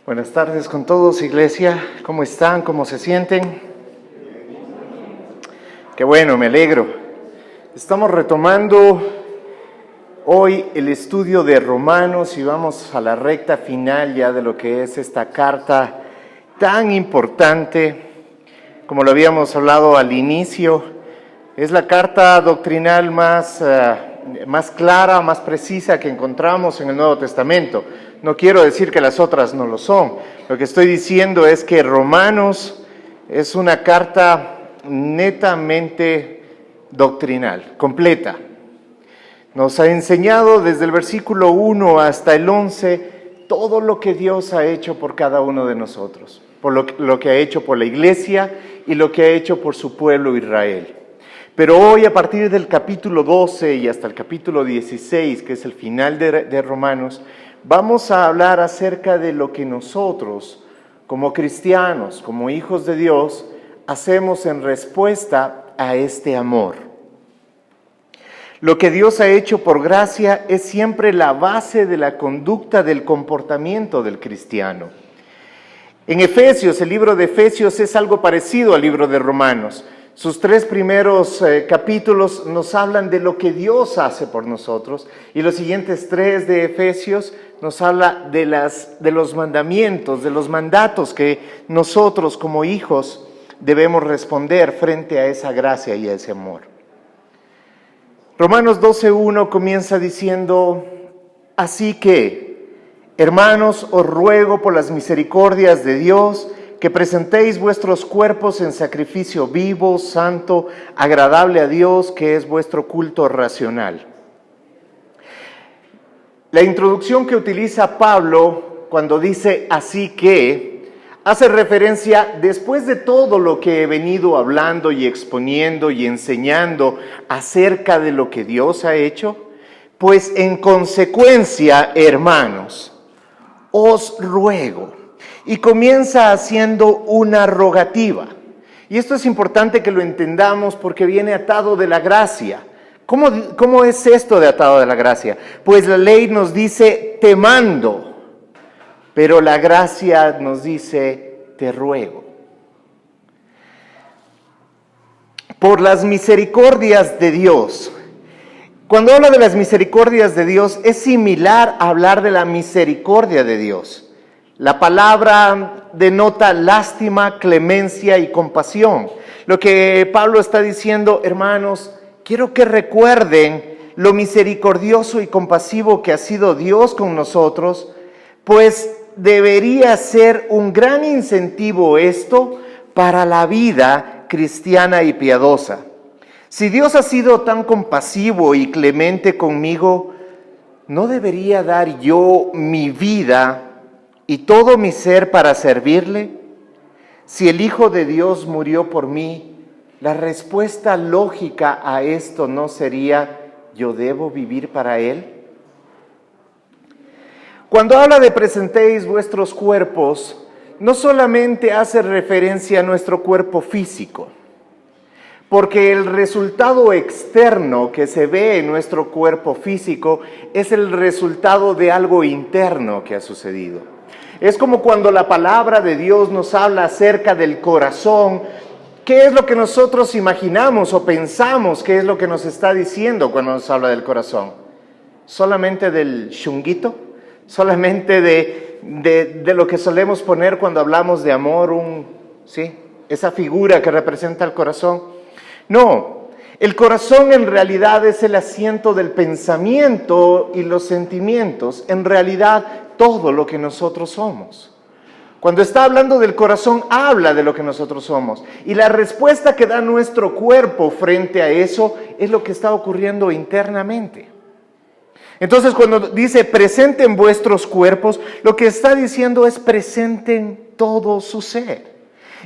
Buenas tardes con todos, iglesia. ¿Cómo están? ¿Cómo se sienten? Qué bueno, me alegro. Estamos retomando hoy el estudio de Romanos y vamos a la recta final ya de lo que es esta carta tan importante. Como lo habíamos hablado al inicio, es la carta doctrinal más clara, más precisa que encontramos en el Nuevo Testamento. No quiero decir que las otras no lo son. Lo que estoy diciendo es que Romanos es una carta netamente doctrinal, completa. Nos ha enseñado desde el versículo 1 hasta el 11 todo lo que Dios ha hecho por cada uno de nosotros, por lo que ha hecho por la iglesia y lo que ha hecho por su pueblo Israel. Pero hoy, a partir del capítulo 12 y hasta el capítulo 16, que es el final de Romanos, vamos a hablar acerca de lo que nosotros, como cristianos, como hijos de Dios, hacemos en respuesta a este amor. Lo que Dios ha hecho por gracia es siempre la base de la conducta del comportamiento del cristiano. En Efesios, el libro de Efesios es algo parecido al libro de Romanos. Sus 3 primeros capítulos nos hablan de lo que Dios hace por nosotros y los siguientes 3 de Efesios nos habla de los mandamientos, de los mandatos que nosotros como hijos debemos responder frente a esa gracia y a ese amor. Romanos 12:1 comienza diciendo: así que, hermanos, os ruego por las misericordias de Dios que presentéis vuestros cuerpos en sacrificio vivo, santo, agradable a Dios, que es vuestro culto racional. La introducción que utiliza Pablo cuando dice así que, hace referencia, después de todo lo que he venido hablando y exponiendo y enseñando acerca de lo que Dios ha hecho, pues en consecuencia, hermanos, os ruego. Y comienza haciendo una rogativa. Y esto es importante que lo entendamos porque viene atado de la gracia. ¿Cómo es esto de atado de la gracia? Pues la ley nos dice te mando, pero la gracia nos dice te ruego. Por las misericordias de Dios. Cuando habla de las misericordias de Dios es similar a hablar de la misericordia de Dios. La palabra denota lástima, clemencia y compasión. Lo que Pablo está diciendo, hermanos, quiero que recuerden lo misericordioso y compasivo que ha sido Dios con nosotros, pues debería ser un gran incentivo esto para la vida cristiana y piadosa. Si Dios ha sido tan compasivo y clemente conmigo, ¿no debería dar yo mi vida y todo mi ser para servirle? Si el Hijo de Dios murió por mí, la respuesta lógica a esto no sería ¿yo debo vivir para Él? Cuando habla de presentéis vuestros cuerpos, no solamente hace referencia a nuestro cuerpo físico, porque el resultado externo que se ve en nuestro cuerpo físico es el resultado de algo interno que ha sucedido. Es como cuando la palabra de Dios nos habla acerca del corazón. ¿Qué es lo que nosotros imaginamos o pensamos? ¿Qué es lo que nos está diciendo cuando nos habla del corazón? ¿Solamente del chunguito? ¿Solamente de lo que solemos poner cuando hablamos de amor? ¿Sí? Esa figura que representa el corazón. No, el corazón en realidad es el asiento del pensamiento y los sentimientos. En realidad, todo lo que nosotros somos. Cuando está hablando del corazón, habla de lo que nosotros somos. Y la respuesta que da nuestro cuerpo frente a eso es lo que está ocurriendo internamente. Entonces, cuando dice presenten vuestros cuerpos, lo que está diciendo es presenten todo su ser.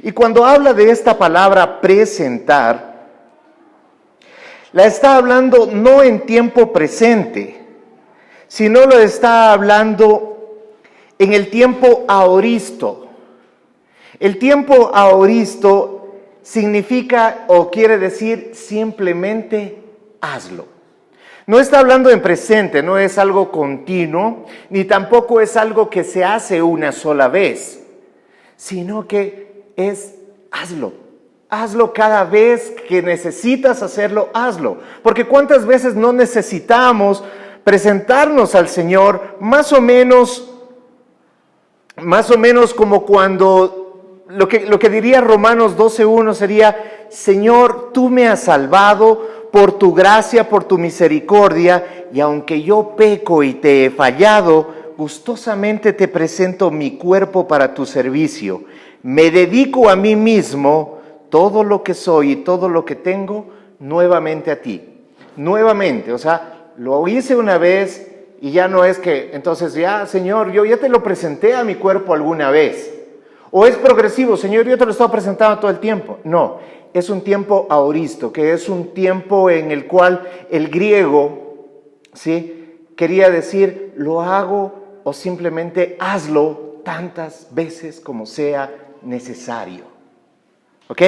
Y cuando habla de esta palabra presentar, la está hablando no en tiempo presente, sino lo está hablando en el tiempo aoristo. El tiempo aoristo significa o quiere decir simplemente hazlo. No está hablando en presente, no es algo continuo, ni tampoco es algo que se hace una sola vez, sino que es hazlo. Hazlo cada vez que necesitas hacerlo, hazlo. Porque ¿cuántas veces no necesitamos presentarnos al Señor más o menos como cuando lo que diría Romanos 12:1 sería: Señor, tú me has salvado por tu gracia, por tu misericordia, y aunque yo peco y te he fallado, gustosamente te presento mi cuerpo para tu servicio. Me dedico a mí mismo, todo lo que soy y todo lo que tengo, nuevamente a ti. Nuevamente, o sea, lo hice una vez y ya no es que, entonces ya, Señor, yo ya te lo presenté a mi cuerpo alguna vez. O es progresivo, Señor, yo te lo estoy presentando todo el tiempo. No, es un tiempo aoristo, que es un tiempo en el cual el griego, ¿sí?, quería decir, lo hago o simplemente hazlo tantas veces como sea necesario. ¿Ok?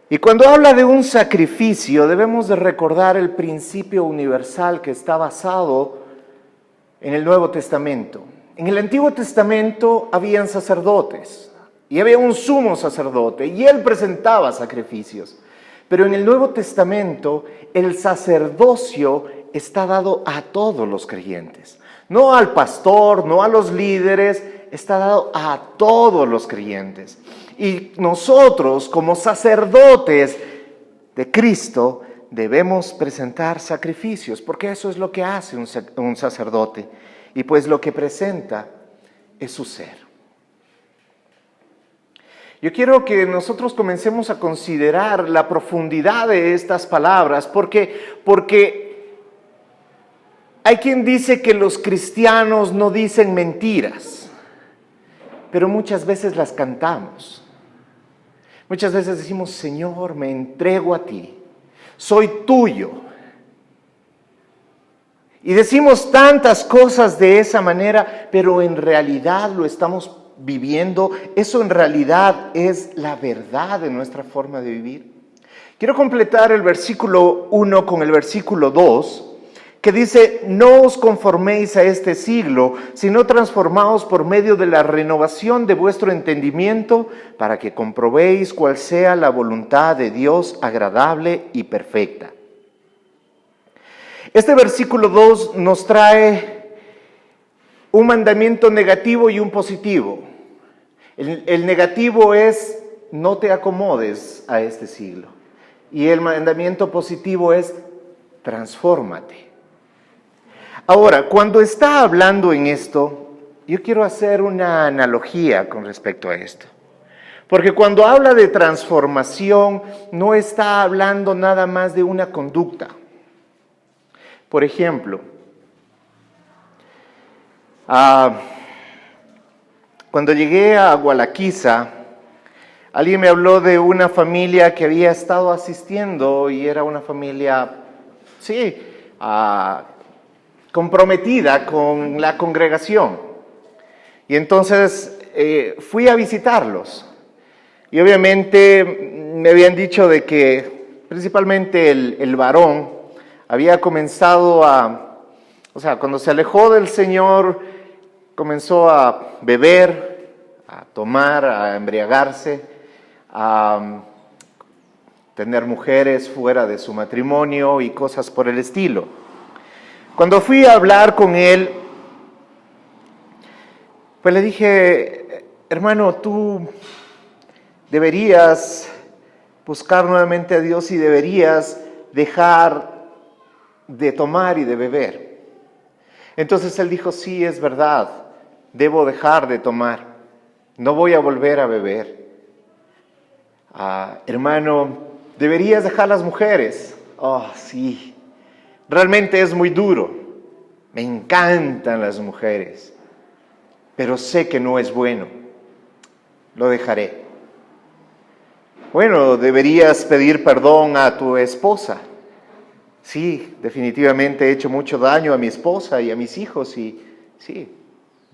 Y cuando habla de un sacrificio, debemos de recordar el principio universal que está basado en el Nuevo Testamento. En el Antiguo Testamento habían sacerdotes y había un sumo sacerdote y él presentaba sacrificios. Pero en el Nuevo Testamento el sacerdocio está dado a todos los creyentes. No al pastor, no a los líderes, está dado a todos los creyentes. Y nosotros, como sacerdotes de Cristo, debemos presentar sacrificios, porque eso es lo que hace un sacerdote. Y pues lo que presenta es su ser. Yo quiero que nosotros comencemos a considerar la profundidad de estas palabras, porque hay quien dice que los cristianos no dicen mentiras, pero muchas veces las cantamos. Muchas veces decimos, Señor, me entrego a ti, soy tuyo. Y decimos tantas cosas de esa manera, pero en realidad lo estamos viviendo. Eso en realidad es la verdad de nuestra forma de vivir. Quiero completar el versículo 1 con el versículo 2, que dice, no os conforméis a este siglo, sino transformaos por medio de la renovación de vuestro entendimiento, para que comprobéis cuál sea la voluntad de Dios agradable y perfecta. Este versículo 2 nos trae un mandamiento negativo y un positivo. El negativo es, no te acomodes a este siglo. Y el mandamiento positivo es, transfórmate. Ahora, cuando está hablando en esto, yo quiero hacer una analogía con respecto a esto. Porque cuando habla de transformación, no está hablando nada más de una conducta. Por ejemplo, cuando llegué a Gualaquiza, alguien me habló de una familia que había estado asistiendo y era una familia, sí, comprometida con la congregación. Y entonces fui a visitarlos. Y obviamente me habían dicho de que principalmente el varón había comenzado cuando se alejó del Señor, comenzó a beber, a tomar, a embriagarse, a tener mujeres fuera de su matrimonio y cosas por el estilo. Cuando fui a hablar con él, pues le dije, hermano, tú deberías buscar nuevamente a Dios y deberías dejar de tomar y de beber. Entonces él dijo, sí, es verdad, debo dejar de tomar, no voy a volver a beber. Hermano, deberías dejar las mujeres. Oh, sí, realmente es muy duro, me encantan las mujeres, pero sé que no es bueno, lo dejaré. Bueno, deberías pedir perdón a tu esposa. Sí, definitivamente he hecho mucho daño a mi esposa y a mis hijos y sí,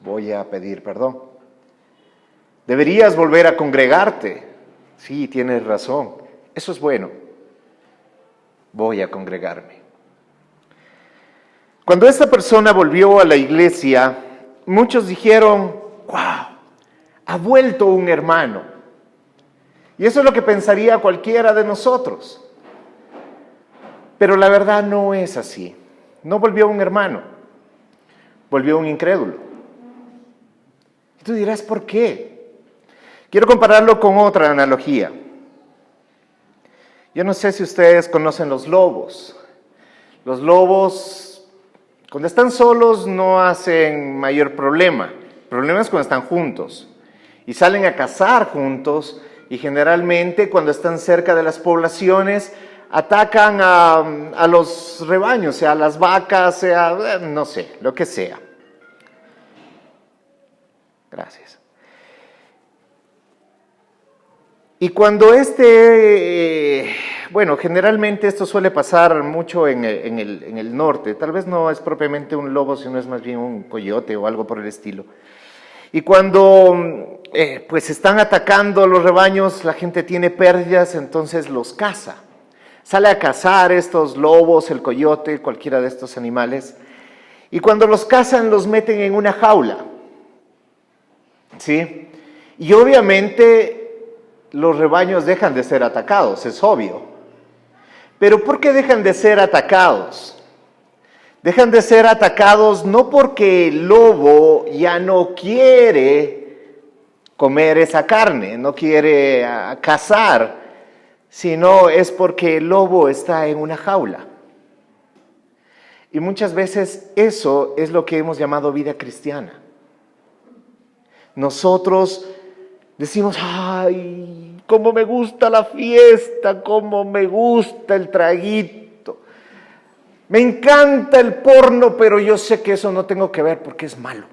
voy a pedir perdón. Deberías volver a congregarte. Sí, tienes razón. Eso es bueno. Voy a congregarme. Cuando esta persona volvió a la iglesia, muchos dijeron, ¡wow! Ha vuelto un hermano. Y eso es lo que pensaría cualquiera de nosotros. Pero la verdad no es así. No volvió un hermano, volvió un incrédulo. Y tú dirás, ¿por qué? Quiero compararlo con otra analogía. Yo no sé si ustedes conocen los lobos. Los lobos, cuando están solos, no hacen mayor problema. El problema es cuando están juntos. Y salen a cazar juntos, y generalmente cuando están cerca de las poblaciones, atacan a los rebaños, sea las vacas, sea, no sé, lo que sea. Gracias. Y cuando generalmente esto suele pasar mucho en el norte, tal vez no es propiamente un lobo, sino es más bien un coyote o algo por el estilo. Y cuando pues están atacando los rebaños, la gente tiene pérdidas, entonces los caza. Sale a cazar estos lobos, el coyote, cualquiera de estos animales. Y cuando los cazan, los meten en una jaula. ¿Sí? Y obviamente los rebaños dejan de ser atacados, es obvio. Pero ¿por qué dejan de ser atacados? Dejan de ser atacados no porque el lobo ya no quiere comer esa carne, no quiere cazar, sino es porque el lobo está en una jaula. Y muchas veces eso es lo que hemos llamado vida cristiana. Nosotros decimos, ¡ay, cómo me gusta la fiesta, cómo me gusta el traguito! Me encanta el porno, pero yo sé que eso no tengo que ver porque es malo.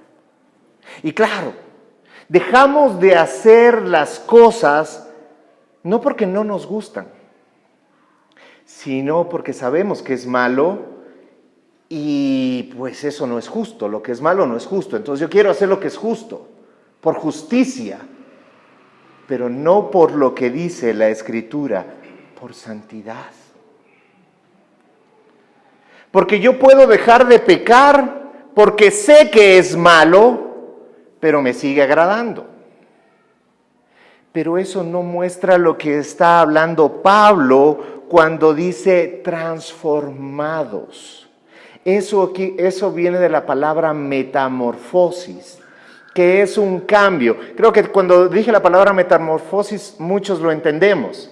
Y claro, dejamos de hacer las cosas no porque no nos gustan, sino porque sabemos que es malo y pues eso no es justo. Lo que es malo no es justo. Entonces yo quiero hacer lo que es justo, por justicia, pero no por lo que dice la Escritura, por santidad. Porque yo puedo dejar de pecar porque sé que es malo, pero me sigue agradando. Pero eso no muestra lo que está hablando Pablo cuando dice transformados. Eso viene de la palabra metamorfosis, que es un cambio. Creo que cuando dije la palabra metamorfosis, muchos lo entendemos.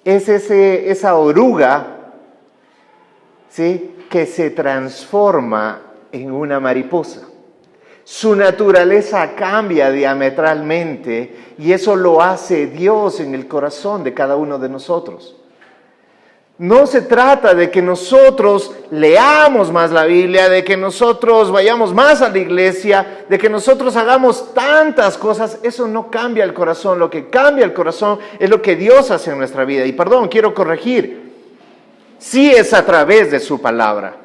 Es esa oruga, ¿sí?, que se transforma en una mariposa. Su naturaleza cambia diametralmente y eso lo hace Dios en el corazón de cada uno de nosotros. No se trata de que nosotros leamos más la Biblia, de que nosotros vayamos más a la iglesia, de que nosotros hagamos tantas cosas. Eso no cambia el corazón. Lo que cambia el corazón es lo que Dios hace en nuestra vida. Y quiero corregir. Sí es a través de su palabra.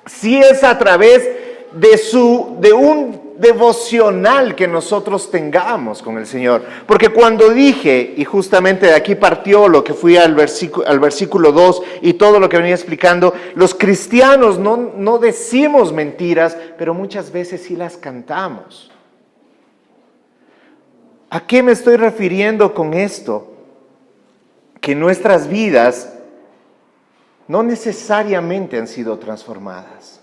Sí es a través de un devocional que nosotros tengamos con el Señor. Porque cuando dije, y justamente de aquí partió lo que fui al versículo 2 y todo lo que venía explicando, los cristianos no decimos mentiras, pero muchas veces sí las cantamos. ¿A qué me estoy refiriendo con esto? Que nuestras vidas no necesariamente han sido transformadas.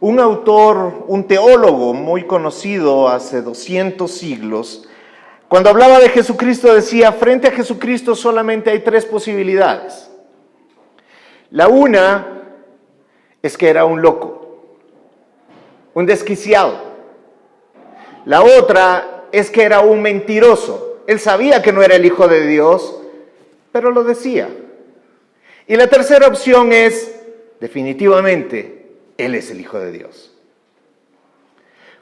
Un autor, un teólogo muy conocido hace 200 siglos, cuando hablaba de Jesucristo decía, frente a Jesucristo solamente hay 3 posibilidades. La una es que era un loco, un desquiciado. La otra es que era un mentiroso. Él sabía que no era el Hijo de Dios, pero lo decía. Y la tercera opción es, definitivamente, Él es el Hijo de Dios.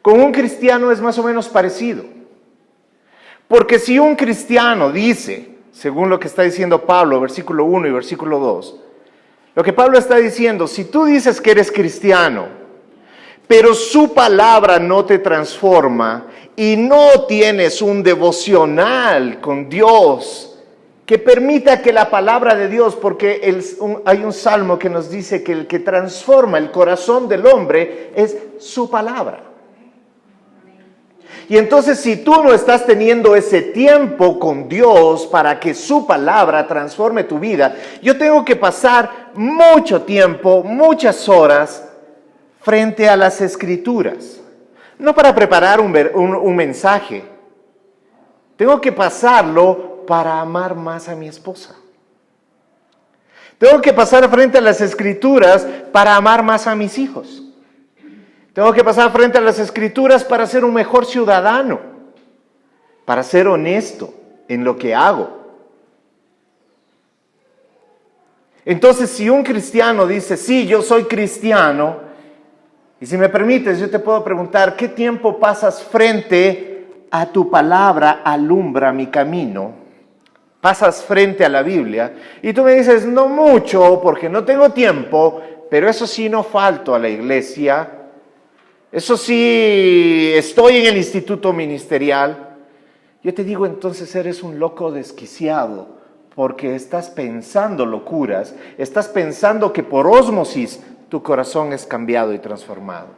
Con un cristiano es más o menos parecido. Porque si un cristiano dice, según lo que está diciendo Pablo, versículo 1 y versículo 2, lo que Pablo está diciendo, si tú dices que eres cristiano, pero su palabra no te transforma y no tienes un devocional con Dios que permita que la palabra de Dios, porque hay un salmo que nos dice que el que transforma el corazón del hombre es su palabra. Y entonces si tú no estás teniendo ese tiempo con Dios para que su palabra transforme tu vida, yo tengo que pasar mucho tiempo, muchas horas frente a las Escrituras. No para preparar un mensaje. Tengo que pasarlo para amar más a mi esposa. Tengo que pasar frente a las Escrituras para amar más a mis hijos. Tengo que pasar frente a las Escrituras para ser un mejor ciudadano, para ser honesto en lo que hago. Entonces, si un cristiano dice, sí, yo soy cristiano, y si me permites, yo te puedo preguntar, ¿qué tiempo pasas frente a tu palabra alumbra mi camino? Pasas frente a la Biblia y tú me dices, no mucho porque no tengo tiempo, pero eso sí no falto a la iglesia, eso sí estoy en el instituto ministerial. Yo te digo, entonces eres un loco desquiciado porque estás pensando locuras, estás pensando que por ósmosis tu corazón es cambiado y transformado.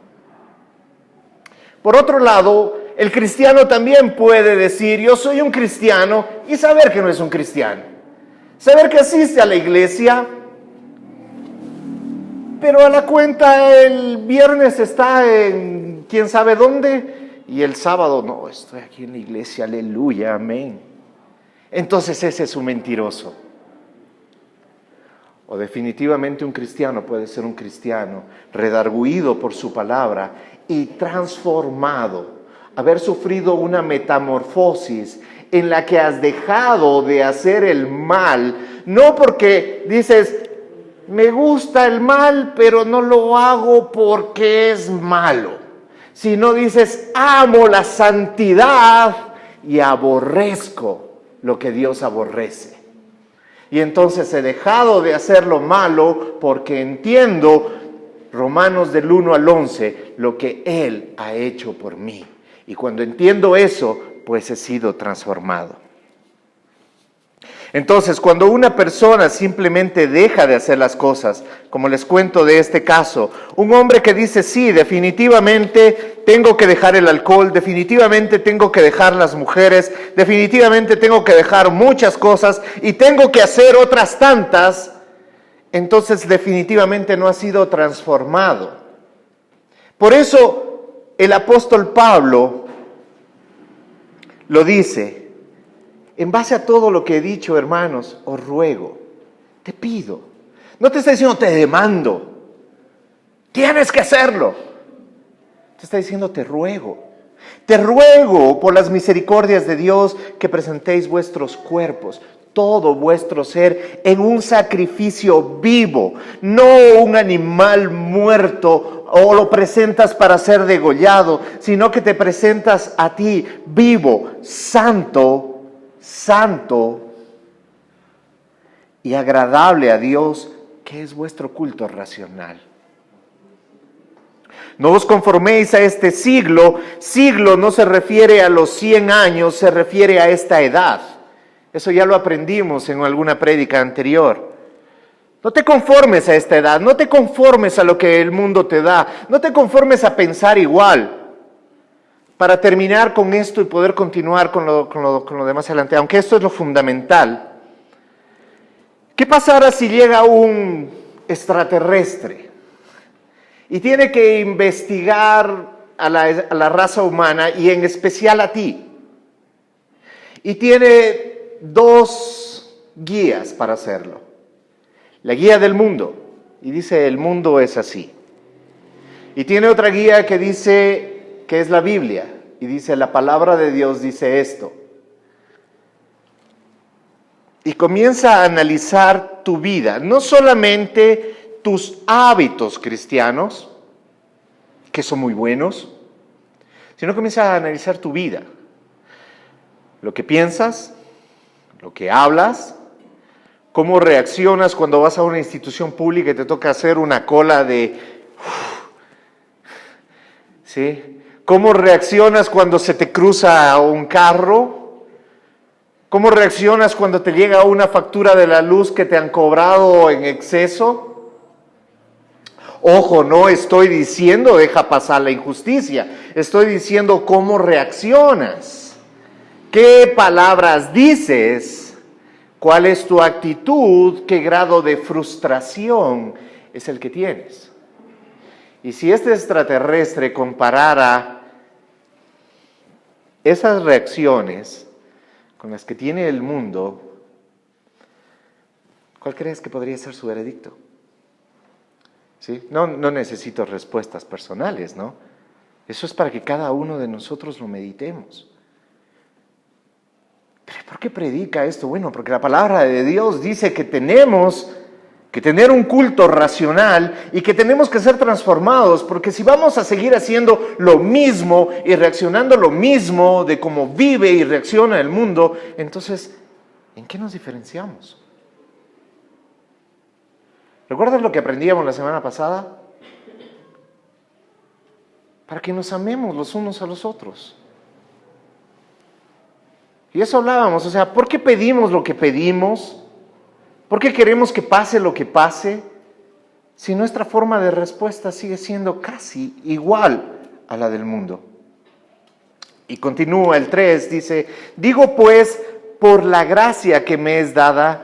Por otro lado, el cristiano también puede decir, yo soy un cristiano, y saber que no es un cristiano. Saber que asiste a la iglesia, pero a la cuenta el viernes está en quién sabe dónde, y el sábado, no, estoy aquí en la iglesia, aleluya, amén. Entonces ese es un mentiroso. O definitivamente un cristiano puede ser un cristiano redarguido por su palabra y transformado, haber sufrido una metamorfosis en la que has dejado de hacer el mal, no porque dices, me gusta el mal, pero no lo hago porque es malo, sino dices, amo la santidad y aborrezco lo que Dios aborrece. Y entonces he dejado de hacer lo malo porque entiendo, Romanos del 1 al 11, lo que Él ha hecho por mí. Y cuando entiendo eso, pues he sido transformado. Entonces, cuando una persona simplemente deja de hacer las cosas, como les cuento de este caso, un hombre que dice, sí, definitivamente tengo que dejar el alcohol, definitivamente tengo que dejar las mujeres, definitivamente tengo que dejar muchas cosas y tengo que hacer otras tantas, entonces definitivamente no ha sido transformado. Por eso el apóstol Pablo lo dice, en base a todo lo que he dicho, hermanos, os ruego, te pido. No te está diciendo, te demando. Tienes que hacerlo. Te está diciendo, te ruego. Te ruego por las misericordias de Dios que presentéis vuestros cuerpos, todo vuestro ser, en un sacrificio vivo, no un animal muerto o lo presentas para ser degollado, sino que te presentas a ti vivo, santo y agradable a Dios, que es vuestro culto racional. No os conforméis a este siglo. Siglo no se refiere a los 100 años, se refiere a esta edad. Eso ya lo aprendimos en alguna prédica anterior. No te conformes a esta edad, no te conformes a lo que el mundo te da, no te conformes a pensar igual. Para terminar con esto y poder continuar con lo demás adelante, aunque esto es lo fundamental. ¿Qué pasará si llega un extraterrestre y tiene que investigar a la raza humana y en especial a ti? Y tiene 2 guías para hacerlo. La guía del mundo, y dice el mundo es así. Y tiene otra guía que dice que es la Biblia, y dice la palabra de Dios dice esto. Y comienza a analizar tu vida, no solamente tus hábitos cristianos, que son muy buenos, sino comienza a analizar tu vida. Lo que piensas, lo que hablas, cómo reaccionas cuando vas a una institución pública y te toca hacer una cola de... ¿Sí? ¿Cómo reaccionas cuando se te cruza un carro? ¿Cómo reaccionas cuando te llega una factura de la luz que te han cobrado en exceso? Ojo, no estoy diciendo deja pasar la injusticia, estoy diciendo cómo reaccionas, qué palabras dices, cuál es tu actitud, qué grado de frustración es el que tienes. Y si este extraterrestre comparara esas reacciones con las que tiene el mundo, ¿cuál crees que podría ser su veredicto? ¿Sí? No necesito respuestas personales, ¿no? Eso es para que cada uno de nosotros lo meditemos. ¿Pero por qué predica esto? Bueno, porque la palabra de Dios dice que tenemos que tener un culto racional y que tenemos que ser transformados, porque si vamos a seguir haciendo lo mismo y reaccionando lo mismo de cómo vive y reacciona el mundo, entonces, ¿en qué nos diferenciamos? ¿Recuerdas lo que aprendíamos la semana pasada? Para que nos amemos los unos a los otros. Y eso hablábamos, o sea, ¿por qué pedimos lo que pedimos? ¿Por qué queremos que pase lo que pase? Si nuestra forma de respuesta sigue siendo casi igual a la del mundo. Y continúa el 3, dice, digo pues, por la gracia que me es dada,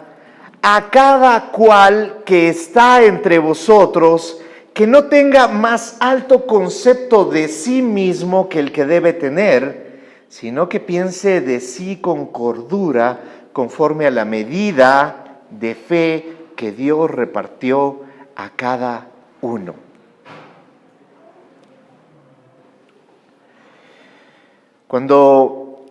a cada cual que está entre vosotros, que no tenga más alto concepto de sí mismo que el que debe tener, sino que piense de sí con cordura, conforme a la medida de fe que Dios repartió a cada uno. Cuando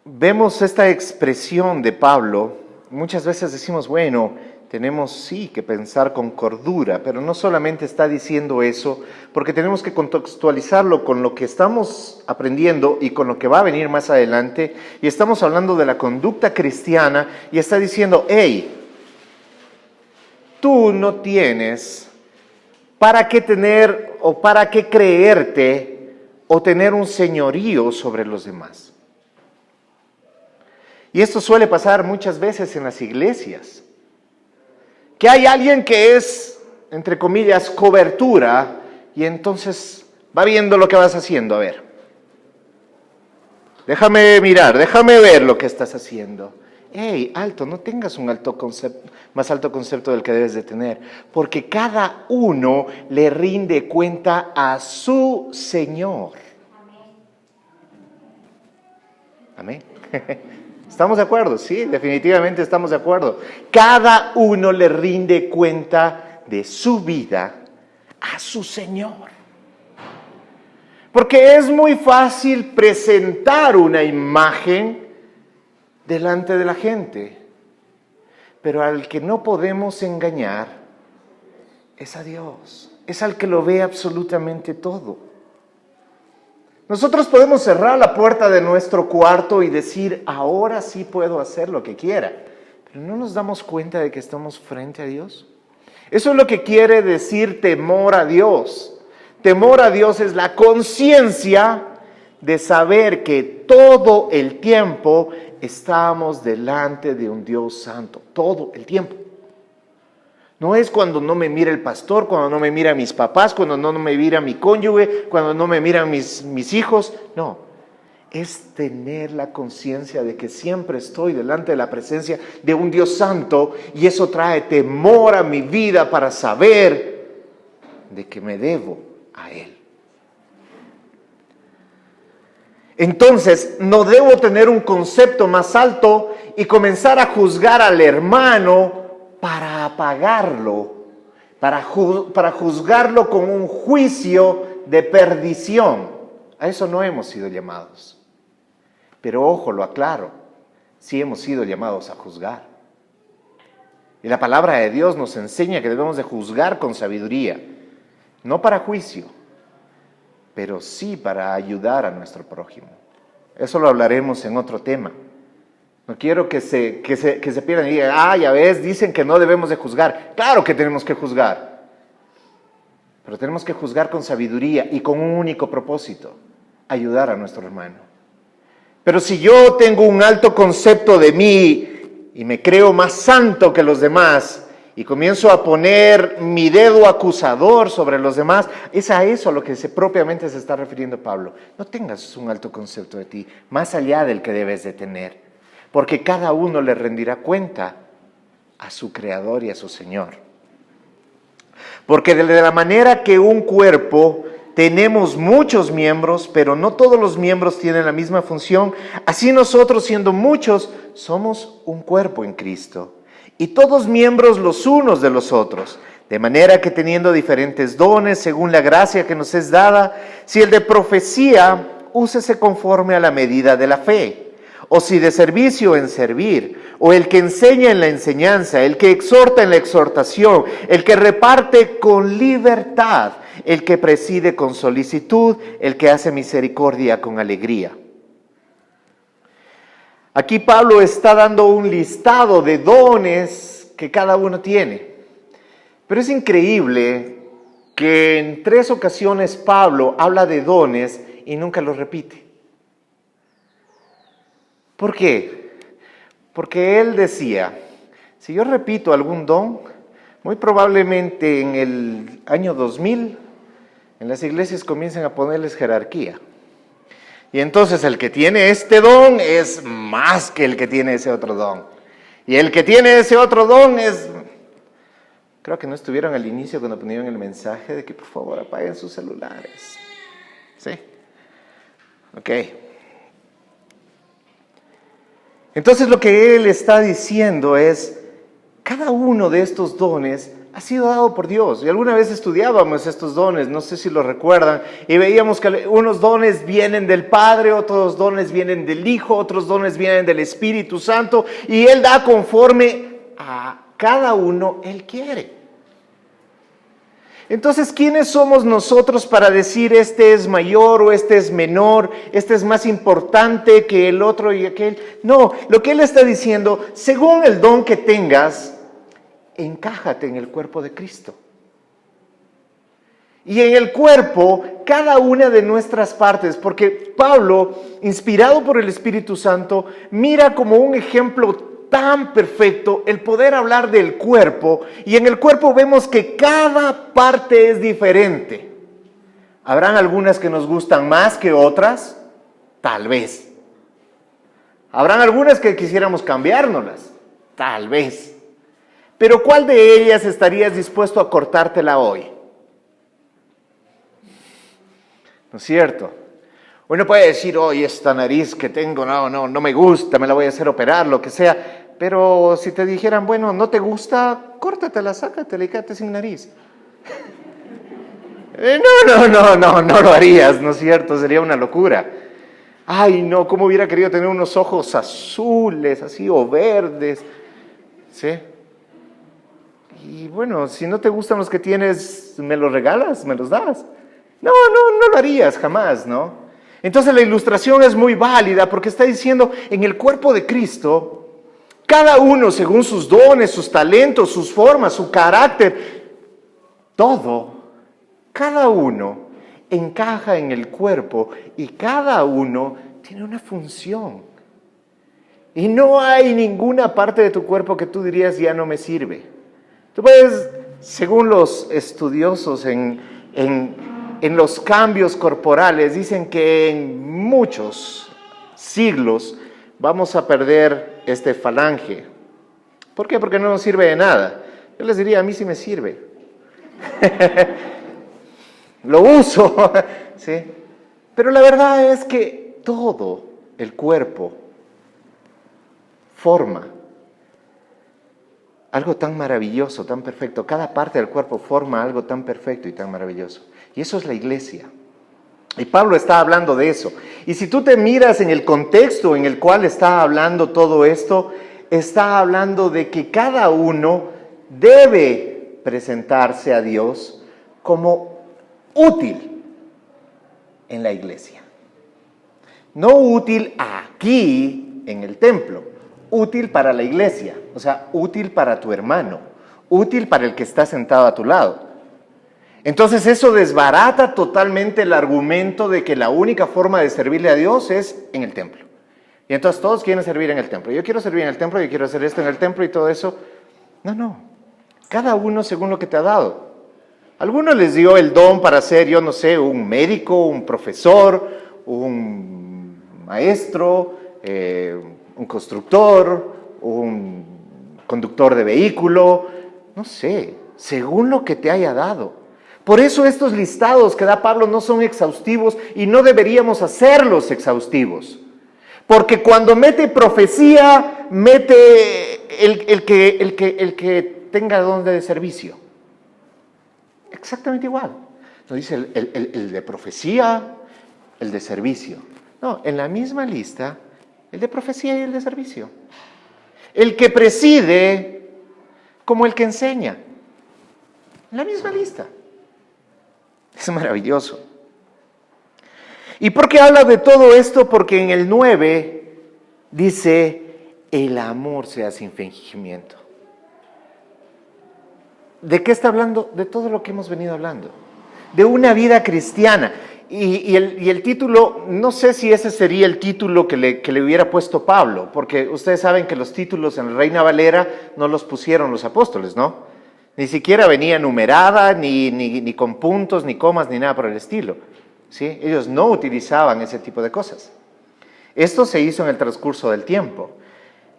vemos esta expresión de Pablo, muchas veces decimos, bueno, tenemos sí que pensar con cordura, pero no solamente está diciendo eso, porque tenemos que contextualizarlo con lo que estamos aprendiendo y con lo que va a venir más adelante, y estamos hablando de la conducta cristiana, y está diciendo, hey, tú no tienes para qué tener o para qué creerte o tener un señorío sobre los demás. Y esto suele pasar muchas veces en las iglesias. Que hay alguien que es, entre comillas, cobertura, y entonces va viendo lo que vas haciendo. A ver, déjame mirar, déjame ver lo que estás haciendo. Hey, alto, no tengas un más alto concepto del que debes de tener, porque cada uno le rinde cuenta a su Señor. Amén. ¿Estamos de acuerdo? Sí, definitivamente estamos de acuerdo. Cada uno le rinde cuenta de su vida a su Señor. Porque es muy fácil presentar una imagen delante de la gente, pero al que no podemos engañar es a Dios, es al que lo ve absolutamente todo. Nosotros podemos cerrar la puerta de nuestro cuarto y decir, ahora sí puedo hacer lo que quiera, pero ¿no nos damos cuenta de que estamos frente a Dios? Eso es lo que quiere decir temor a Dios. Temor a Dios es la conciencia de saber que todo el tiempo estamos delante de un Dios santo, todo el tiempo. No es cuando no me mira el pastor, cuando no me mira mis papás, cuando no me mira mi cónyuge, cuando no me miran mis hijos. No, es tener la conciencia de que siempre estoy delante de la presencia de un Dios santo, y eso trae temor a mi vida para saber de que me debo a Él. Entonces, no debo tener un concepto más alto y comenzar a juzgar al hermano para apagarlo, para juzgarlo con un juicio de perdición. A eso no hemos sido llamados. Pero ojo, lo aclaro, sí hemos sido llamados a juzgar. Y la palabra de Dios nos enseña que debemos de juzgar con sabiduría, no para juicio, pero sí para ayudar a nuestro prójimo. Eso lo hablaremos en otro tema. No quiero que se pierdan y digan, ya ves, dicen que no debemos de juzgar. Claro que tenemos que juzgar, pero tenemos que juzgar con sabiduría y con un único propósito, ayudar a nuestro hermano. Pero si yo tengo un alto concepto de mí y me creo más santo que los demás y comienzo a poner mi dedo acusador sobre los demás, es a eso a lo que propiamente se está refiriendo Pablo. No tengas un alto concepto de ti, más allá del que debes de tener, porque cada uno le rendirá cuenta a su Creador y a su Señor. Porque de la manera que un cuerpo tenemos muchos miembros, pero no todos los miembros tienen la misma función, así nosotros, siendo muchos, somos un cuerpo en Cristo, y todos miembros los unos de los otros, de manera que teniendo diferentes dones según la gracia que nos es dada, si el de profecía, úsese conforme a la medida de la fe, o si de servicio, en servir, o el que enseña en la enseñanza, el que exhorta en la exhortación, el que reparte con libertad, el que preside con solicitud, el que hace misericordia con alegría. Aquí Pablo está dando un listado de dones que cada uno tiene. Pero es increíble que en 3 ocasiones Pablo habla de dones y nunca los repite. ¿Por qué? Porque él decía, si yo repito algún don, muy probablemente en el año 2000, en las iglesias comiencen a ponerles jerarquía. Y entonces el que tiene este don es más que el que tiene ese otro don. Y el que tiene ese otro don es... Creo que no estuvieron al inicio cuando ponieron el mensaje de que por favor apaguen sus celulares. ¿Sí? Ok. Entonces lo que él está diciendo es, cada uno de estos dones ha sido dado por Dios. Y alguna vez estudiábamos estos dones, no sé si lo recuerdan, y veíamos que unos dones vienen del Padre, otros dones vienen del Hijo, otros dones vienen del Espíritu Santo, y Él da conforme a cada uno Él quiere. Entonces, ¿quiénes somos nosotros para decir este es mayor o este es menor, este es más importante que el otro y aquel? No, lo que Él está diciendo, según el don que tengas, encájate en el cuerpo de Cristo. Y en el cuerpo, cada una de nuestras partes, porque Pablo, inspirado por el Espíritu Santo, mira como un ejemplo tan perfecto el poder hablar del cuerpo, y en el cuerpo vemos que cada parte es diferente. ¿Habrán algunas que nos gustan más que otras? Tal vez. ¿Habrán algunas que quisiéramos cambiárnoslas? Tal vez. Pero ¿cuál de ellas estarías dispuesto a cortártela hoy? ¿No es cierto? Uno puede decir, oye, esta nariz que tengo, no me gusta, me la voy a hacer operar, lo que sea. Pero si te dijeran, bueno, no te gusta, córtatela, sácatela y quédate sin nariz. No lo harías, ¿no es cierto? Sería una locura. Ay, no, cómo hubiera querido tener unos ojos azules, así, o verdes. ¿Sí? Y bueno, si no te gustan los que tienes, me los regalas, me los das. No lo harías jamás, ¿no? Entonces la ilustración es muy válida porque está diciendo, en el cuerpo de Cristo, cada uno según sus dones, sus talentos, sus formas, su carácter, cada uno encaja en el cuerpo y cada uno tiene una función. Y no hay ninguna parte de tu cuerpo que tú dirías ya no me sirve. Tú puedes, según los estudiosos en los cambios corporales, dicen que en muchos siglos vamos a perder este falange. ¿Por qué? Porque no nos sirve de nada. Yo les diría, a mí sí me sirve. Lo uso, ¿sí? Pero la verdad es que todo el cuerpo forma algo tan maravilloso, tan perfecto. Cada parte del cuerpo forma algo tan perfecto y tan maravilloso. Y eso es la iglesia. Y Pablo está hablando de eso. Y si tú te miras en el contexto en el cual está hablando todo esto, está hablando de que cada uno debe presentarse a Dios como útil en la iglesia. No útil aquí en el templo, útil para la iglesia, o sea, útil para tu hermano, útil para el que está sentado a tu lado. Entonces eso desbarata totalmente el argumento de que la única forma de servirle a Dios es en el templo. Y entonces todos quieren servir en el templo. Yo quiero servir en el templo, yo quiero hacer esto en el templo y todo eso. No. Cada uno según lo que te ha dado. Algunos les dio el don para ser, yo no sé, un médico, un profesor, un maestro, un constructor, un conductor de vehículo, no sé, según lo que te haya dado. Por eso estos listados que da Pablo no son exhaustivos y no deberíamos hacerlos exhaustivos. Porque cuando mete profecía, mete el que tenga don de servicio. Exactamente igual. No dice el de profecía, el de servicio. No, en la misma lista, el de profecía y el de servicio. El que preside como el que enseña. En la misma lista. Es maravilloso. ¿Y por qué habla de todo esto? Porque en el 9 dice, el amor sea sin fingimiento. ¿De qué está hablando? De todo lo que hemos venido hablando. De una vida cristiana. Y el título, no sé si ese sería el título que le hubiera puesto Pablo, porque ustedes saben que los títulos en la Reina Valera no los pusieron los apóstoles, ¿no? Ni siquiera venía numerada, ni con puntos, ni comas, ni nada por el estilo. ¿Sí? Ellos no utilizaban ese tipo de cosas. Esto se hizo en el transcurso del tiempo.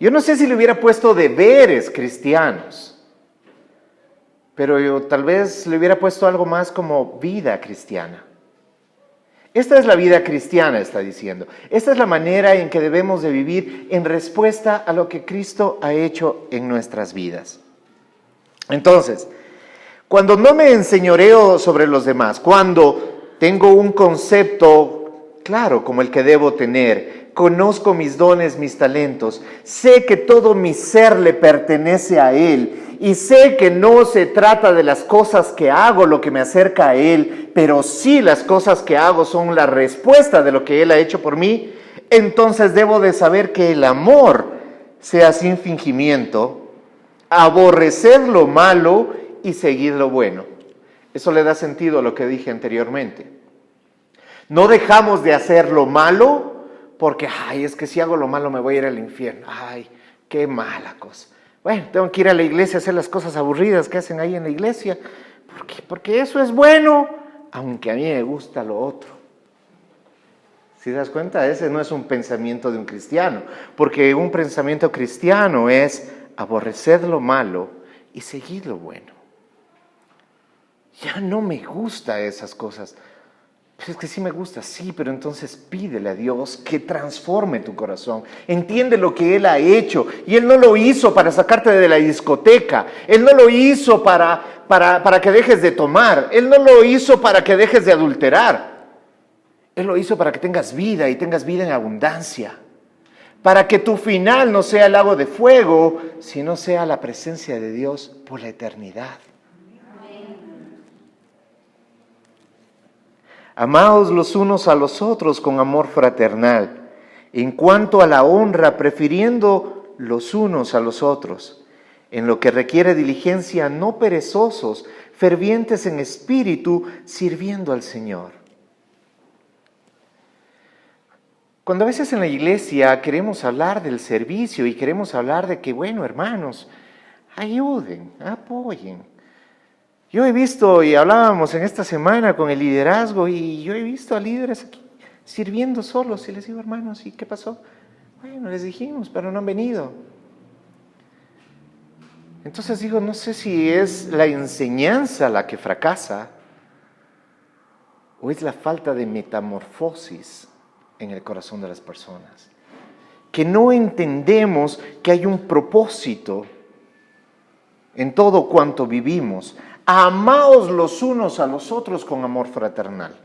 Yo no sé si le hubiera puesto deberes cristianos, pero yo tal vez le hubiera puesto algo más como vida cristiana. Esta es la vida cristiana, está diciendo. Esta es la manera en que debemos de vivir en respuesta a lo que Cristo ha hecho en nuestras vidas. Entonces, cuando no me enseñoreo sobre los demás, cuando tengo un concepto claro como el que debo tener, conozco mis dones, mis talentos, sé que todo mi ser le pertenece a Él y sé que no se trata de las cosas que hago lo que me acerca a Él, pero sí las cosas que hago son la respuesta de lo que Él ha hecho por mí, entonces debo de saber que el amor sea sin fingimiento, aborrecer lo malo y seguir lo bueno. Eso le da sentido a lo que dije anteriormente. No dejamos de hacer lo malo porque, es que si hago lo malo me voy a ir al infierno. Qué mala cosa. Bueno, tengo que ir a la iglesia a hacer las cosas aburridas que hacen ahí en la iglesia. ¿Por qué? Porque eso es bueno, aunque a mí me gusta lo otro. ¿Sí te das cuenta? Ese no es un pensamiento de un cristiano, porque un pensamiento cristiano es aborrecer lo malo y seguir lo bueno. Ya no me gusta esas cosas. Pues es que sí me gusta, sí, pero entonces pídele a Dios que transforme tu corazón. Entiende lo que Él ha hecho. Y Él no lo hizo para sacarte de la discoteca. Él no lo hizo para que dejes de tomar. Él no lo hizo para que dejes de adulterar. Él lo hizo para que tengas vida y tengas vida en abundancia. Para que tu final no sea el lago de fuego, sino sea la presencia de Dios por la eternidad. Amaos los unos a los otros con amor fraternal, en cuanto a la honra, prefiriendo los unos a los otros, en lo que requiere diligencia, no perezosos, fervientes en espíritu, sirviendo al Señor. Cuando a veces en la iglesia queremos hablar del servicio y queremos hablar de que, bueno, hermanos, ayuden, apoyen. Yo he visto, y hablábamos en esta semana con el liderazgo, y yo he visto a líderes aquí sirviendo solos, y les digo, hermanos, ¿y qué pasó? Bueno, les dijimos, pero no han venido. Entonces digo, no sé si es la enseñanza la que fracasa, o es la falta de metamorfosis en el corazón de las personas. Que no entendemos que hay un propósito en todo cuanto vivimos. Amaos los unos a los otros con amor fraternal.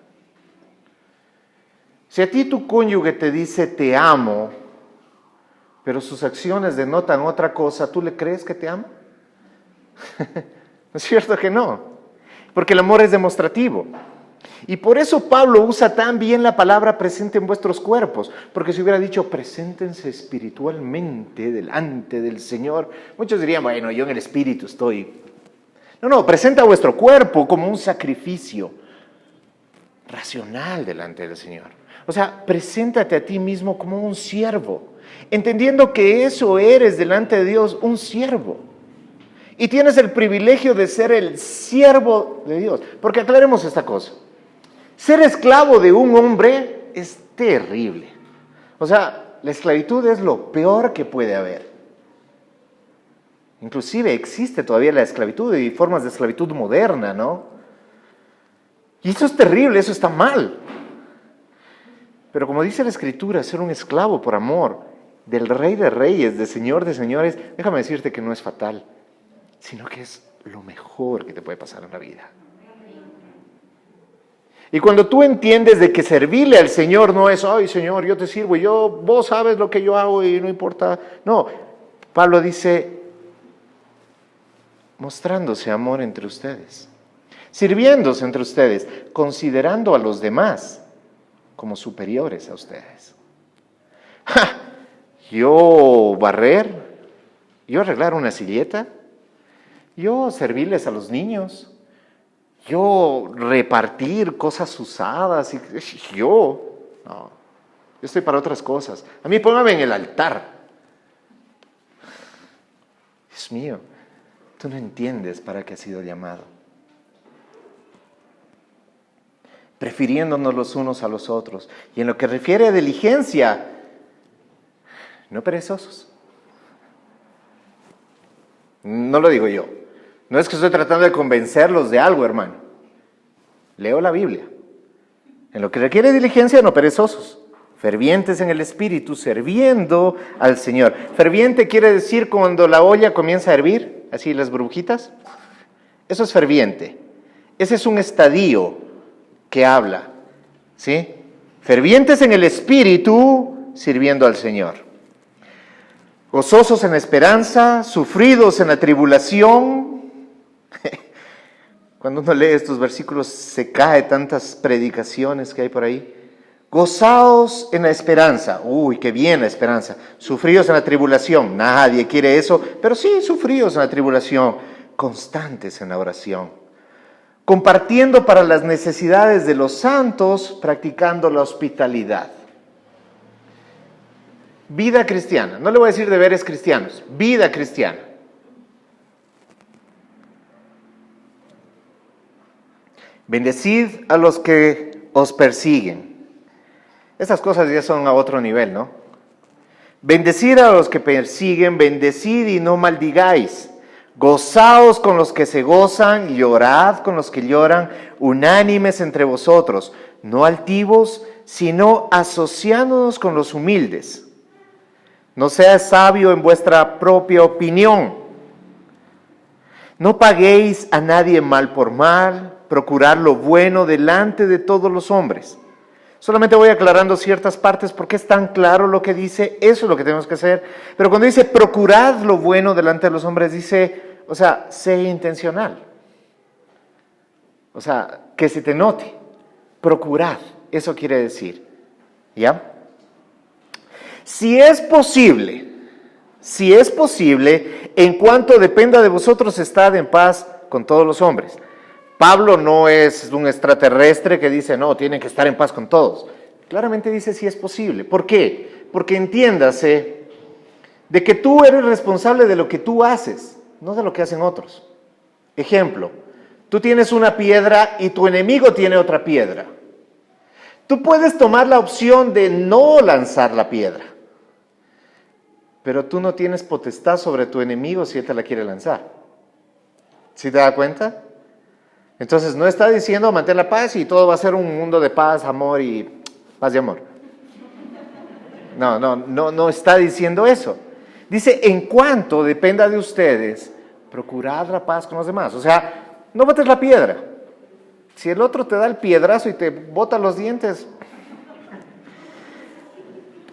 Si a ti tu cónyuge te dice te amo, pero sus acciones denotan otra cosa, ¿tú le crees que te ama? ¿No es cierto que no? Porque el amor es demostrativo. Y por eso Pablo usa tan bien la palabra presente en vuestros cuerpos, porque si hubiera dicho preséntense espiritualmente delante del Señor, muchos dirían, bueno, yo en el espíritu estoy. No, presenta vuestro cuerpo como un sacrificio racional delante del Señor. O sea, preséntate a ti mismo como un siervo, entendiendo que eso eres delante de Dios, un siervo. Y tienes el privilegio de ser el siervo de Dios. Porque aclaremos esta cosa. Ser esclavo de un hombre es terrible. O sea, la esclavitud es lo peor que puede haber. Inclusive existe todavía la esclavitud y formas de esclavitud moderna, ¿no? Y eso es terrible, eso está mal. Pero como dice la Escritura, ser un esclavo por amor del Rey de Reyes, del Señor de Señores, déjame decirte que no es fatal, sino que es lo mejor que te puede pasar en la vida. Y cuando tú entiendes de que servirle al Señor no es, ay Señor, yo te sirvo, vos sabes lo que yo hago y no importa. No, Pablo dice, mostrándose amor entre ustedes, sirviéndose entre ustedes, considerando a los demás como superiores a ustedes. ¡Ja! Yo barrer, yo arreglar una silleta, yo servirles a los niños, yo repartir cosas usadas, yo estoy para otras cosas. A mí póngame en el altar. Dios mío, tú no entiendes para qué has sido llamado. Prefiriéndonos los unos a los otros. Y en lo que refiere a diligencia, no perezosos. No lo digo yo. No es que estoy tratando de convencerlos de algo, hermano. Leo la Biblia. En lo que requiere diligencia, no perezosos. Fervientes en el espíritu, sirviendo al Señor. Ferviente quiere decir cuando la olla comienza a hervir, así las burbujitas. Eso es ferviente. Ese es un estadio que habla, ¿sí? Fervientes en el espíritu, sirviendo al Señor. Gozosos en la esperanza, sufridos en la tribulación. Cuando uno lee estos versículos se cae tantas predicaciones que hay por ahí. Gozaos en la esperanza. Uy, qué bien la esperanza. Sufridos en la tribulación. Nadie quiere eso, pero sí, sufridos en la tribulación. Constantes en la oración. Compartiendo para las necesidades de los santos, practicando la hospitalidad. Vida cristiana. No le voy a decir deberes cristianos. Vida cristiana. Bendecid a los que os persiguen. Estas cosas ya son a otro nivel, ¿no? Bendecid a los que persiguen, bendecid y no maldigáis. Gozaos con los que se gozan, llorad con los que lloran, unánimes entre vosotros, no altivos, sino asociándonos con los humildes. No seas sabio en vuestra propia opinión. No paguéis a nadie mal por mal, procurad lo bueno delante de todos los hombres. Solamente voy aclarando ciertas partes porque es tan claro lo que dice, eso es lo que tenemos que hacer. Pero cuando dice procurad lo bueno delante de los hombres, dice, o sea, sé intencional. O sea, que se te note. Procurad, eso quiere decir. ¿Ya? Si es posible, en cuanto dependa de vosotros, estad en paz con todos los hombres. Pablo no es un extraterrestre que dice, no, tienen que estar en paz con todos. Claramente dice si es posible. ¿Por qué? Porque entiéndase de que tú eres responsable de lo que tú haces, no de lo que hacen otros. Ejemplo, tú tienes una piedra y tu enemigo tiene otra piedra. Tú puedes tomar la opción de no lanzar la piedra, pero tú no tienes potestad sobre tu enemigo si él te la quiere lanzar. ¿Sí te das cuenta? Entonces no está diciendo mantén la paz y todo va a ser un mundo de paz, amor y paz y amor. No está diciendo eso. Dice, en cuanto dependa de ustedes, procurad la paz con los demás. O sea, no botes la piedra. Si el otro te da el piedrazo y te bota los dientes,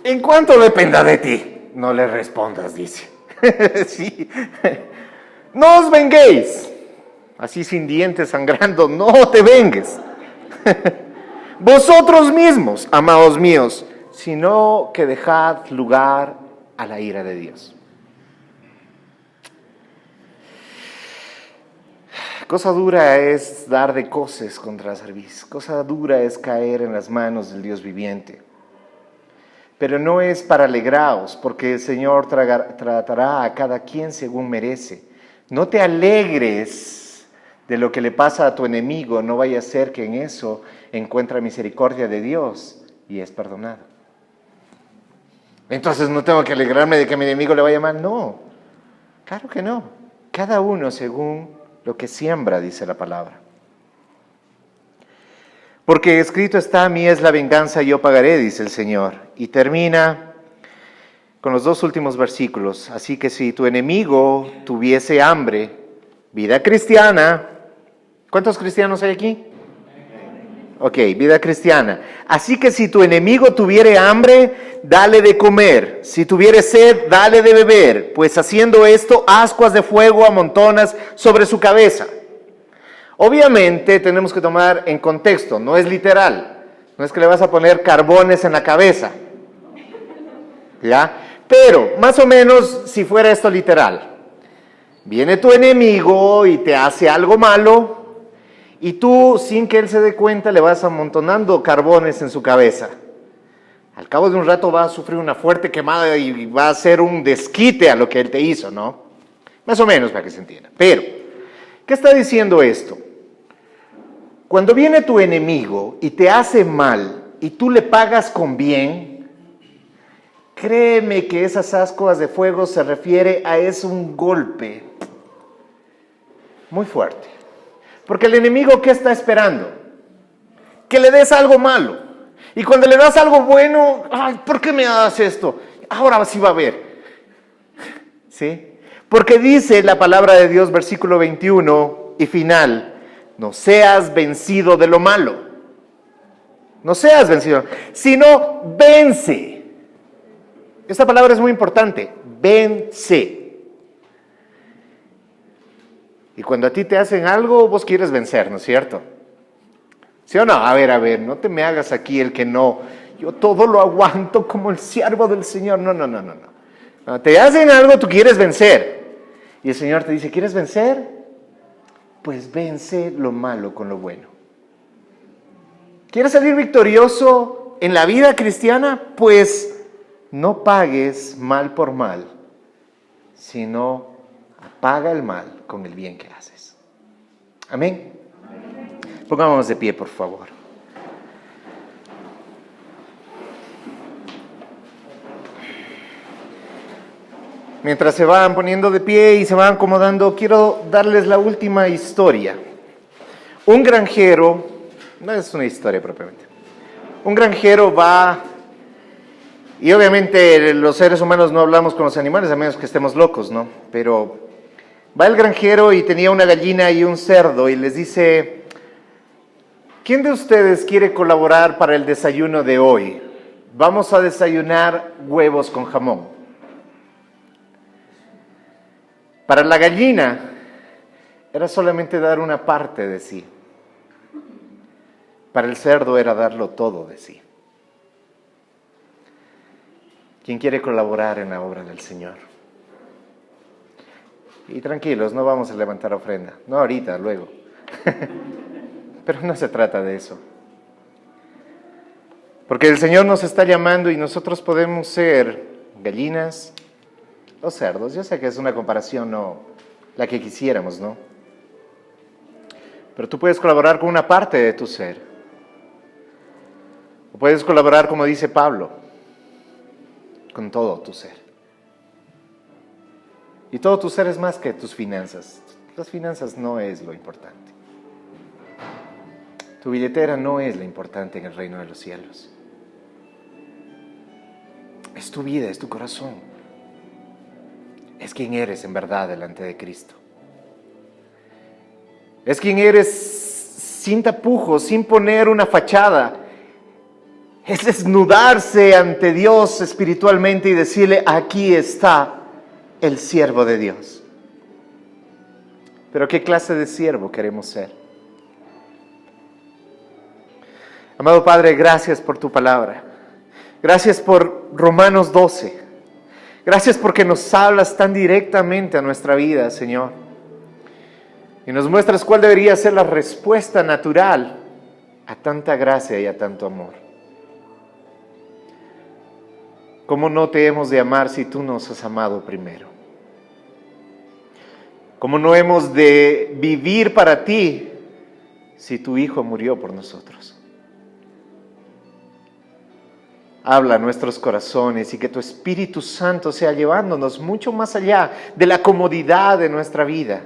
en cuanto dependa de ti, no le respondas, dice. Sí. No os venguéis. Así sin dientes sangrando, no te vengues. Vosotros mismos, amados míos, sino que dejad lugar a la ira de Dios. Cosa dura es dar de coces contra la cerviz. Cosa dura es caer en las manos del Dios viviente. Pero no es para alegraos, porque el Señor tratará a cada quien según merece. No te alegres de lo que le pasa a tu enemigo, no vaya a ser que en eso encuentre misericordia de Dios y es perdonado. Entonces no tengo que alegrarme de que a mi enemigo le vaya mal. No, claro que no. Cada uno según lo que siembra, dice la palabra. Porque escrito está, a mí es la venganza, yo pagaré, dice el Señor. Y termina con los dos últimos versículos. Así que si tu enemigo tuviese hambre, vida cristiana. ¿Cuántos cristianos hay aquí? Ok, vida cristiana. Así que si tu enemigo tuviere hambre, dale de comer. Si tuviere sed, dale de beber. Pues haciendo esto, ascuas de fuego amontonas sobre su cabeza. Obviamente tenemos que tomar en contexto, no es literal. No es que le vas a poner carbones en la cabeza. ¿Ya? Pero, más o menos, si fuera esto literal. Viene tu enemigo y te hace algo malo, y tú, sin que él se dé cuenta, le vas amontonando carbones en su cabeza. Al cabo de un rato va a sufrir una fuerte quemada y va a hacer un desquite a lo que él te hizo, ¿no? Más o menos para que se entienda. Pero, ¿qué está diciendo esto? Cuando viene tu enemigo y te hace mal y tú le pagas con bien, créeme que esas ascuas de fuego se refiere a un golpe muy fuerte. Porque el enemigo, ¿qué está esperando? Que le des algo malo. Y cuando le das algo bueno, ay, ¿por qué me das esto? Ahora sí va a ver. ¿Sí? Porque dice la palabra de Dios, versículo 21 y final, no seas vencido de lo malo. No seas vencido, sino vence. Esta palabra es muy importante, vence. Y cuando a ti te hacen algo, vos quieres vencer, ¿no es cierto? ¿Sí o no? A ver, no te me hagas aquí el que no. Yo todo lo aguanto como el siervo del Señor. No. Cuando te hacen algo, tú quieres vencer. Y el Señor te dice, ¿quieres vencer? Pues vence lo malo con lo bueno. ¿Quieres salir victorioso en la vida cristiana? Pues no pagues mal por mal, sino paga el mal con el bien que haces. Amén. Pongámonos de pie, por favor. Mientras se van poniendo de pie y se van acomodando, quiero darles la última historia. Un granjero, no es una historia propiamente, un granjero va, y obviamente los seres humanos no hablamos con los animales a menos que estemos locos, ¿no? Pero va el granjero y tenía una gallina y un cerdo y les dice, ¿quién de ustedes quiere colaborar para el desayuno de hoy? Vamos a desayunar huevos con jamón. Para la gallina era solamente dar una parte de sí. Para el cerdo era darlo todo de sí. ¿Quién quiere colaborar en la obra del Señor? Y tranquilos, no vamos a levantar ofrenda. No ahorita, luego. Pero no se trata de eso. Porque el Señor nos está llamando y nosotros podemos ser gallinas o cerdos. Yo sé que es una comparación no la que quisiéramos, ¿no? Pero tú puedes colaborar con una parte de tu ser. O puedes colaborar, como dice Pablo, con todo tu ser. Y todo tu ser es más que tus finanzas. Las finanzas no es lo importante. Tu billetera no es lo importante en el reino de los cielos. Es tu vida, es tu corazón. Es quien eres en verdad delante de Cristo. Es quien eres sin tapujos, sin poner una fachada. Es desnudarse ante Dios espiritualmente y decirle, aquí está el siervo de Dios. Pero ¿qué clase de siervo queremos ser? Amado Padre, gracias por tu palabra. Gracias por Romanos 12. Gracias porque nos hablas tan directamente a nuestra vida, Señor. Y nos muestras cuál debería ser la respuesta natural a tanta gracia y a tanto amor. ¿Cómo no te hemos de amar si tú nos has amado primero? ¿Cómo no hemos de vivir para ti si tu Hijo murió por nosotros? Habla a nuestros corazones y que tu Espíritu Santo sea llevándonos mucho más allá de la comodidad de nuestra vida,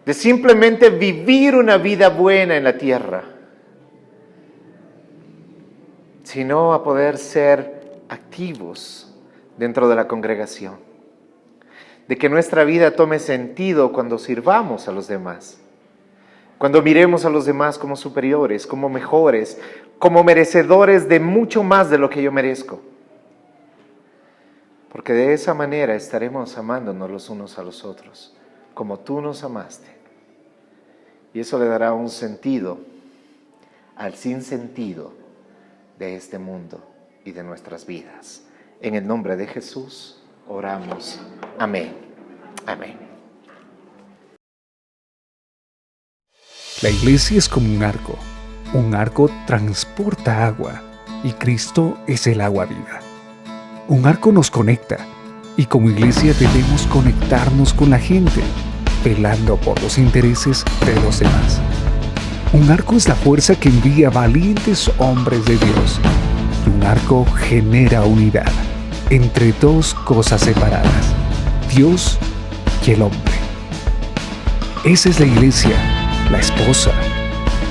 de simplemente vivir una vida buena en la tierra, sino a poder ser activos dentro de la congregación, de que nuestra vida tome sentido cuando sirvamos a los demás, cuando miremos a los demás como superiores, como mejores, como merecedores de mucho más de lo que yo merezco. Porque de esa manera estaremos amándonos los unos a los otros, como tú nos amaste. Y eso le dará un sentido al sinsentido de este mundo y de nuestras vidas. En el nombre de Jesús oramos. Amén. Amén. La iglesia es como un arco. Un arco transporta agua y Cristo es el agua viva. Un arco nos conecta y como iglesia debemos conectarnos con la gente, velando por los intereses de los demás. Un arco es la fuerza que envía valientes hombres de Dios. Y un arco genera unidad entre dos cosas separadas, Dios y el hombre. Esa es la iglesia, la esposa.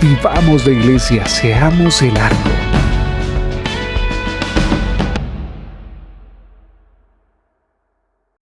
Vivamos la iglesia, seamos el arco.